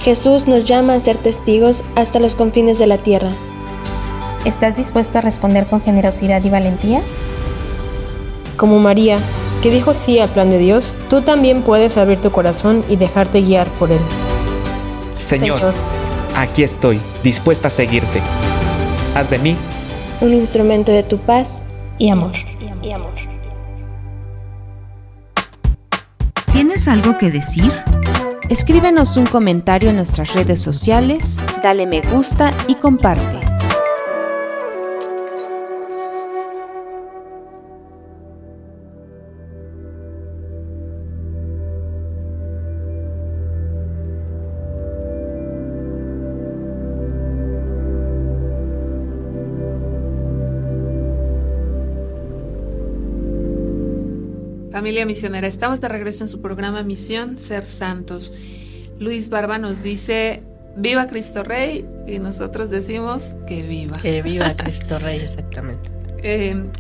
Jesús nos llama a ser testigos hasta los confines de la tierra. ¿Estás dispuesto a responder con generosidad y valentía? Como María, que dijo sí al plan de Dios, tú también puedes abrir tu corazón y dejarte guiar por Él. Señor, aquí estoy, dispuesta a seguirte. Haz de mí un instrumento de tu paz y amor. ¿Tienes algo que decir? Escríbenos un comentario en nuestras redes sociales, dale me gusta y comparte. Familia misionera, estamos de regreso en su programa Misión Ser Santos. Luis Barba nos dice, ¡viva Cristo Rey! Y nosotros decimos, ¡que viva! Que viva Cristo Rey, exactamente.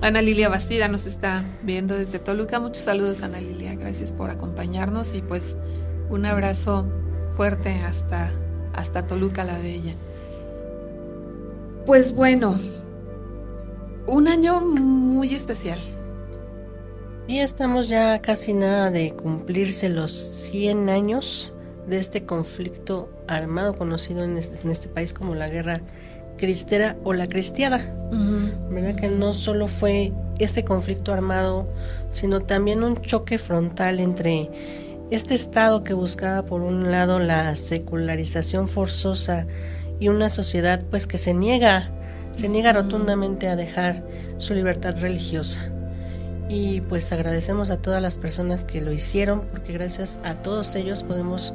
Ana Lilia Bastida nos está viendo desde Toluca. Muchos saludos, Ana Lilia, gracias por acompañarnos y pues un abrazo fuerte hasta Toluca la Bella. Pues bueno, un año muy especial. Y estamos ya casi nada de cumplirse los 100 años de este conflicto armado conocido en este país como la Guerra Cristera o la Cristiada. ¿Verdad? Que no solo fue este conflicto armado, sino también un choque frontal entre este Estado que buscaba por un lado la secularización forzosa y una sociedad pues que se niega rotundamente a dejar su libertad religiosa. Y pues agradecemos a todas las personas que lo hicieron, porque gracias a todos ellos podemos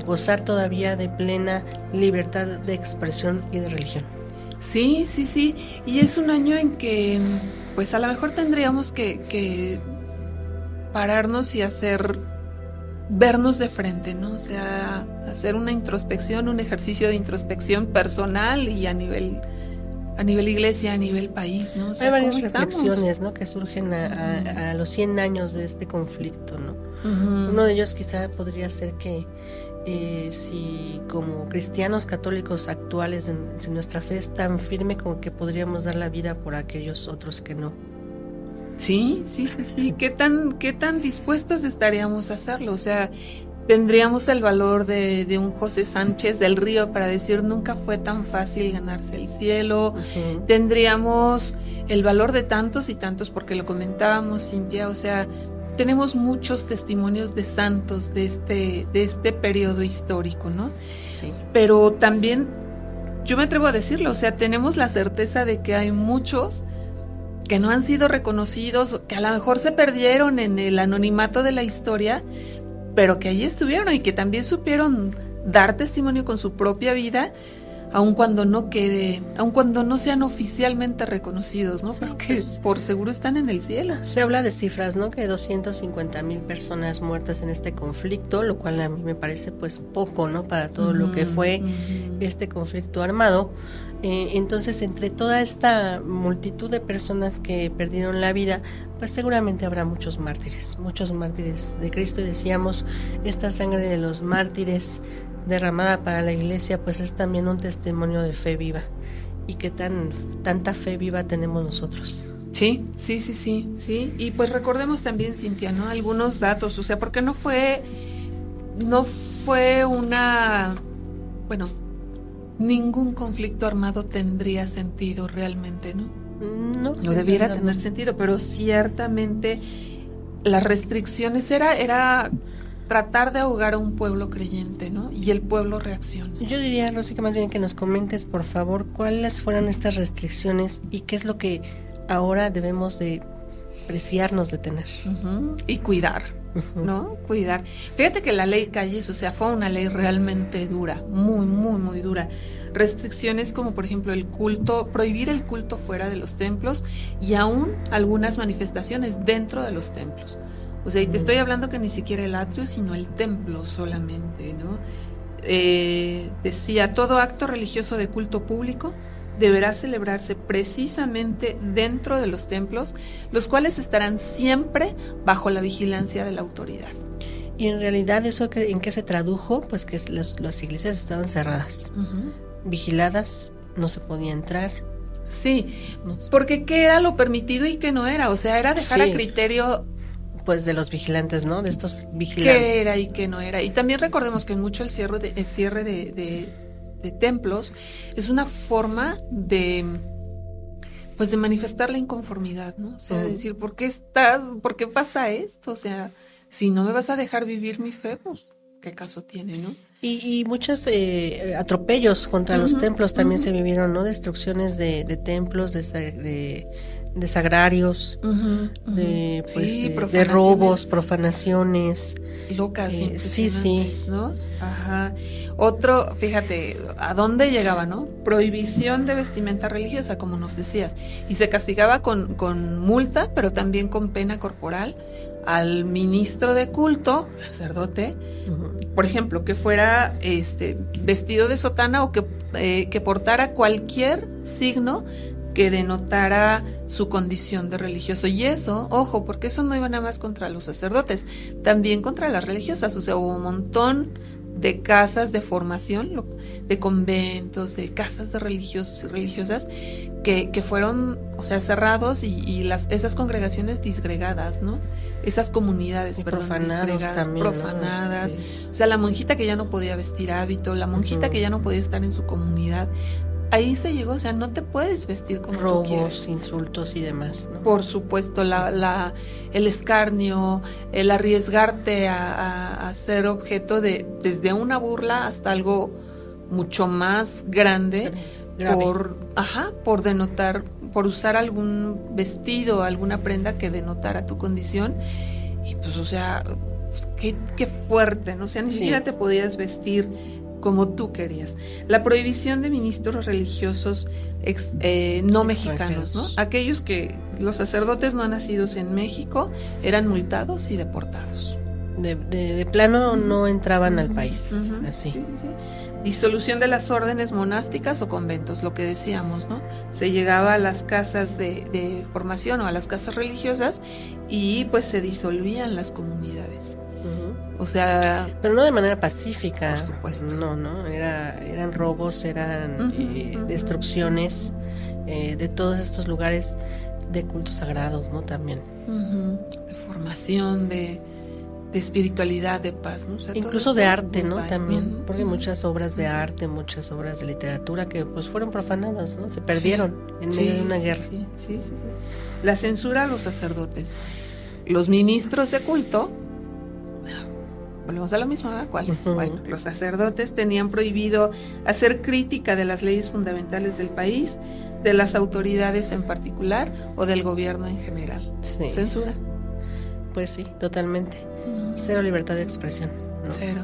gozar todavía de plena libertad de expresión y de religión. Sí, y es un año en que pues a lo mejor tendríamos que pararnos y vernos de frente, ¿no? O sea, hacer una introspección, un ejercicio de introspección personal y a nivel iglesia, a nivel país, ¿no? O sea, hay varias reflexiones, ¿no?, que surgen a los 100 años de este conflicto, ¿no? Uno de ellos quizá podría ser que si como cristianos católicos actuales si nuestra fe es tan firme como que podríamos dar la vida por aquellos otros que no. Sí. ¿Qué tan dispuestos estaríamos a hacerlo? O sea, tendríamos el valor de un José Sánchez del Río para decir nunca fue tan fácil ganarse el cielo. Tendríamos el valor de tantos y tantos, porque lo comentábamos, Cintia, o sea, tenemos muchos testimonios de santos de este periodo histórico, ¿no? Sí. Pero también, yo me atrevo a decirlo, o sea, tenemos la certeza de que hay muchos que no han sido reconocidos, que a lo mejor se perdieron en el anonimato de la historia, pero que allí estuvieron y que también supieron dar testimonio con su propia vida, aun cuando no sean oficialmente reconocidos, ¿no? Porque pues, por seguro están en el cielo. Se habla de cifras, ¿no?, que 250,000 personas muertas en este conflicto, lo cual a mí me parece pues poco, ¿no?, para todo lo que fue este conflicto armado. Entonces, entre toda esta multitud de personas que perdieron la vida, pues seguramente habrá muchos mártires de Cristo. Y decíamos, esta sangre de los mártires derramada para la iglesia, pues es también un testimonio de fe viva. Y qué tanta fe viva tenemos nosotros. Sí. Y pues recordemos también, Cintia, ¿no?, algunos datos, o sea, porque no fue ningún conflicto armado tendría sentido realmente, ¿no? No debiera tener sentido, pero ciertamente las restricciones era tratar de ahogar a un pueblo creyente, ¿no? Y el pueblo reacciona. Yo diría, Rosy, que más bien que nos comentes, por favor, cuáles fueron estas restricciones y qué es lo que ahora debemos de preciarnos de tener. Y cuidar, ¿no? Cuidar. Fíjate que la ley Calles, o sea, fue una ley realmente dura, muy, muy, muy dura. Restricciones como por ejemplo el culto, prohibir el culto fuera de los templos y aún algunas manifestaciones dentro de los templos. O sea, y te estoy hablando que ni siquiera el atrio, sino el templo solamente, ¿no? Decía, todo acto religioso de culto público deberá celebrarse precisamente dentro de los templos, los cuales estarán siempre bajo la vigilancia de la autoridad. Y en realidad eso en qué se tradujo, pues que las iglesias estaban cerradas, vigiladas, no se podía entrar. Sí, porque qué era lo permitido y qué no era, o sea, era dejar a criterio pues de los vigilantes, ¿no? De estos vigilantes. ¿Qué era y qué no era? Y también recordemos que mucho el cierre de templos es una forma de pues de manifestar la inconformidad, ¿no? O sea, de decir, ¿por qué pasa esto? O sea, si no me vas a dejar vivir mi fe, pues qué caso tiene, ¿no? Y muchos atropellos contra los templos también se vivieron, ¿no? Destrucciones de templos, de sagrarios, de robos, profanaciones. Locas, sí, ¿no? Ajá. Otro, fíjate, ¿a dónde llegaba, no? Prohibición de vestimenta religiosa, como nos decías. Y se castigaba con multa, pero también con pena corporal al ministro de culto, sacerdote, por ejemplo, que fuera vestido de sotana o que portara cualquier signo que denotara su condición de religioso. Y eso, ojo, porque eso no iba nada más contra los sacerdotes, también contra las religiosas. O sea, hubo un montón de casas de formación, de conventos, de casas de religiosos y religiosas que fueron, o sea, cerrados y esas congregaciones disgregadas, ¿no? Esas comunidades, disgregadas, profanadas. ¿No? Sí. O sea, la monjita que ya no podía vestir hábito, la monjita que ya no podía estar en su comunidad. Ahí se llegó, o sea, no te puedes vestir como robos, tú quieres. insultos y demás, ¿no? Por supuesto, el escarnio, el arriesgarte a ser objeto de desde una burla hasta algo mucho más grave. por denotar, por usar algún vestido, alguna prenda que denotara tu condición. Y pues, o sea, qué fuerte, ¿no? O sea, ni siquiera te podías vestir como tú querías. La prohibición de ministros religiosos no mexicanos, ¿no? Aquellos que los sacerdotes no nacidos en México eran multados y deportados. De plano no entraban al país, así. Sí. Disolución de las órdenes monásticas o conventos, lo que decíamos, ¿no? Se llegaba a las casas de formación o a las casas religiosas y pues se disolvían las comunidades. O sea, pero no de manera pacífica. Por supuesto. No, eran robos, eran destrucciones de todos estos lugares de cultos sagrados, ¿no? También. De formación, de espiritualidad, de paz, ¿no? O sea, incluso de arte, ¿no? También, porque muchas obras de arte, muchas obras de literatura que pues fueron profanadas, ¿no? Se perdieron en medio de una guerra. Sí. La censura a los sacerdotes. Los ministros de culto, volvemos a lo mismo, ¿verdad? ¿Cuáles? Bueno, los sacerdotes tenían prohibido hacer crítica de las leyes fundamentales del país, de las autoridades en particular o del gobierno en general. Sí. Censura. Pues sí, totalmente. Cero libertad de expresión, ¿no? Cero.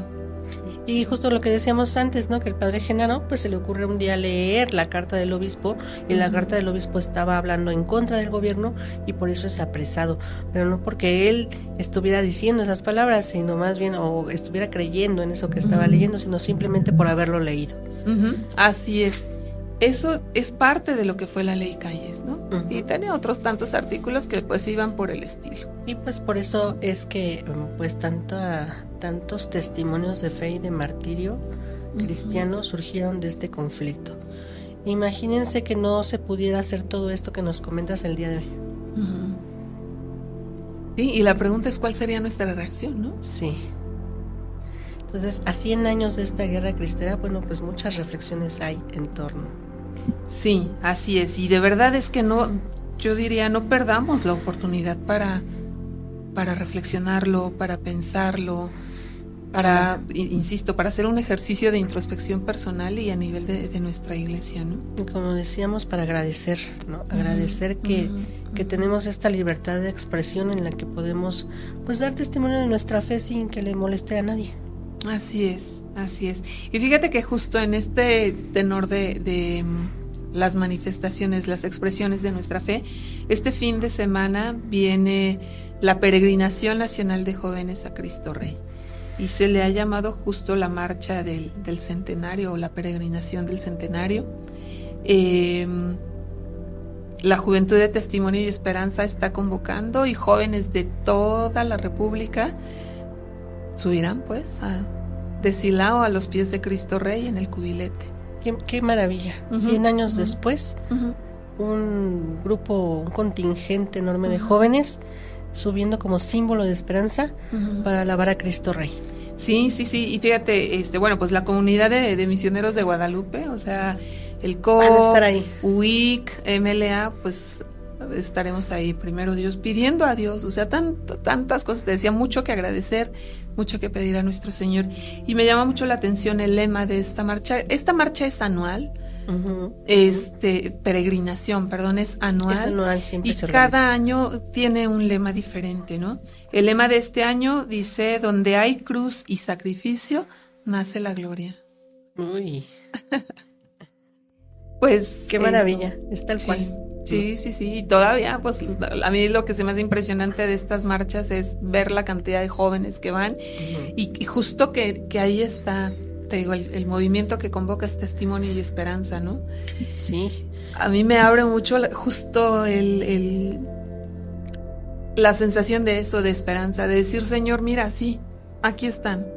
Y justo lo que decíamos antes, ¿no? Que el padre Genaro, pues se le ocurre un día leer la carta del obispo, y la carta del obispo estaba hablando en contra del gobierno y por eso es apresado, pero no porque él estuviera diciendo esas palabras, sino más bien, o estuviera creyendo en eso que estaba leyendo, sino simplemente por haberlo leído. Así es. Eso es parte de lo que fue la ley Calles, ¿no? Y tenía otros tantos artículos que pues iban por el estilo. Y pues por eso es que pues tantos testimonios de fe y de martirio cristiano surgieron de este conflicto. Imagínense que no se pudiera hacer todo esto que nos comentas el día de hoy. Sí, y la pregunta es cuál sería nuestra reacción, ¿no? Sí. Entonces, a 100 años de esta guerra cristera, bueno, pues muchas reflexiones hay en torno. Sí, así es. Y de verdad es que yo diría, no perdamos la oportunidad para reflexionarlo, para pensarlo, para, insisto, para hacer un ejercicio de introspección personal y a nivel de nuestra iglesia, ¿no? Y como decíamos, para agradecer, ¿no? Agradecer que tenemos esta libertad de expresión en la que podemos, pues, dar testimonio de nuestra fe sin que le moleste a nadie. Así es, así es. Y fíjate que justo en este tenor de las manifestaciones, las expresiones de nuestra fe, este fin de semana viene la Peregrinación Nacional de Jóvenes a Cristo Rey. Y se le ha llamado justo la marcha del centenario o la peregrinación del centenario. La Juventud de Testimonio y Esperanza está convocando y jóvenes de toda la República subirán pues de Silao a los pies de Cristo Rey en el cubilete. Qué maravilla. 100 años después, un grupo, un contingente enorme de jóvenes subiendo como símbolo de esperanza para alabar a Cristo Rey. Sí. Y fíjate, bueno, pues la comunidad de misioneros de Guadalupe, o sea, el CO, van a estar ahí. UIC, MLA, pues estaremos ahí, primero Dios, pidiendo a Dios, o sea, tantas cosas, te decía, mucho que agradecer, mucho que pedir a nuestro Señor. Y me llama mucho la atención el lema de esta marcha. Esta marcha es anual. Peregrinación, perdón, es anual. Es anual, siempre y se organiza. Cada año tiene un lema diferente, ¿no? El lema de este año dice: donde hay cruz y sacrificio, nace la gloria. Uy. Pues qué maravilla, es tal cual. Sí. Y todavía, pues a mí lo que se me hace impresionante de estas marchas es ver la cantidad de jóvenes que van y justo que ahí está, te digo, el movimiento que convoca es testimonio y esperanza, ¿no? Sí. A mí me abre mucho justo la sensación de eso, de esperanza, de decir, Señor, mira, sí, aquí están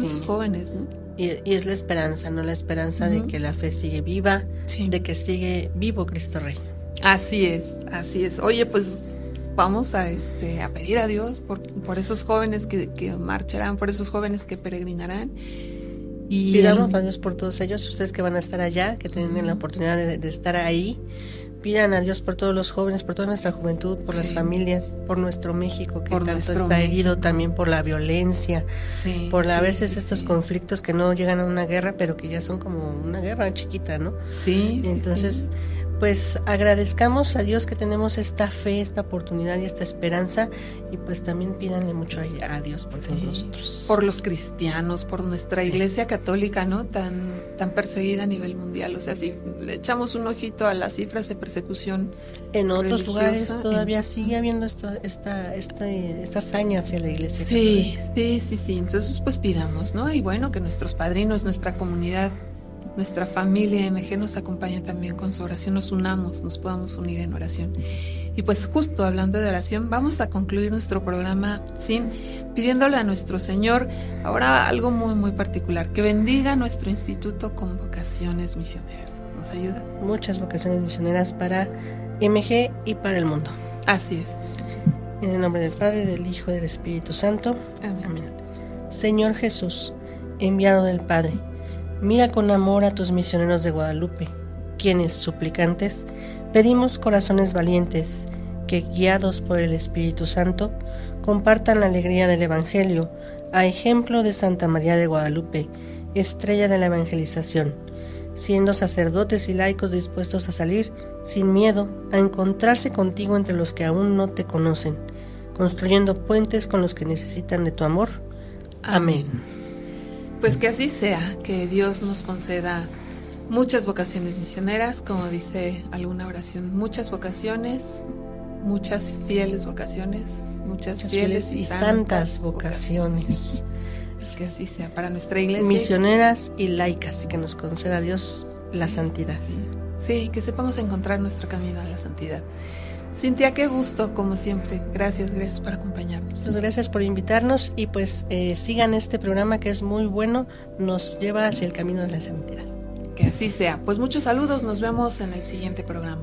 tus jóvenes, ¿no? Y es la esperanza, ¿no? La esperanza de que la fe sigue viva, de que sigue vivo Cristo Rey. Así es. Oye, pues vamos a pedir a Dios por esos jóvenes que marcharán, por esos jóvenes que peregrinarán. Y pidamos a Dios por todos ellos, ustedes que van a estar allá, que tienen la oportunidad de estar ahí. Pidan a Dios por todos los jóvenes, por toda nuestra juventud, por las familias, por nuestro México, que tanto está herido también por la violencia, por a veces estos conflictos que no llegan a una guerra, pero que ya son como una guerra chiquita, ¿no? Entonces, pues agradezcamos a Dios que tenemos esta fe, esta oportunidad y esta esperanza, y pues también pídanle mucho a Dios por todos nosotros. Por los cristianos, por nuestra iglesia católica, ¿no? Tan perseguida a nivel mundial. O sea, si le echamos un ojito a las cifras de persecución en otros lugares todavía sigue habiendo esta hazaña hacia la iglesia católica. Sí. Entonces, pues pidamos, ¿no? Y bueno, que nuestros padrinos, nuestra comunidad, nuestra familia MG nos acompaña también con su oración, nos podamos unir en oración. Y pues justo hablando de oración, vamos a concluir nuestro programa pidiéndole a nuestro Señor ahora algo muy muy particular, que bendiga nuestro instituto con vocaciones misioneras. ¿Nos ayudas? Muchas vocaciones misioneras para MG y para el mundo. Así es. En el nombre del Padre, del Hijo y del Espíritu Santo. Amén. Señor Jesús, enviado del Padre, mira con amor a tus misioneros de Guadalupe, quienes, suplicantes, pedimos corazones valientes que, guiados por el Espíritu Santo, compartan la alegría del Evangelio, a ejemplo de Santa María de Guadalupe, estrella de la evangelización, siendo sacerdotes y laicos dispuestos a salir, sin miedo, a encontrarse contigo entre los que aún no te conocen, construyendo puentes con los que necesitan de tu amor. Amén. Pues que así sea, que Dios nos conceda muchas vocaciones misioneras, como dice alguna oración, muchas vocaciones, muchas fieles vocaciones, muchas fieles y santas vocaciones. Pues que así sea para nuestra iglesia. Misioneras y laicas, y que nos conceda Dios la santidad. Sí, que sepamos encontrar nuestro camino a la santidad. Cintia, qué gusto, como siempre. Gracias por acompañarnos. Pues gracias por invitarnos y pues sigan este programa que es muy bueno, nos lleva hacia el camino de la santidad. Que así sea. Pues muchos saludos, nos vemos en el siguiente programa.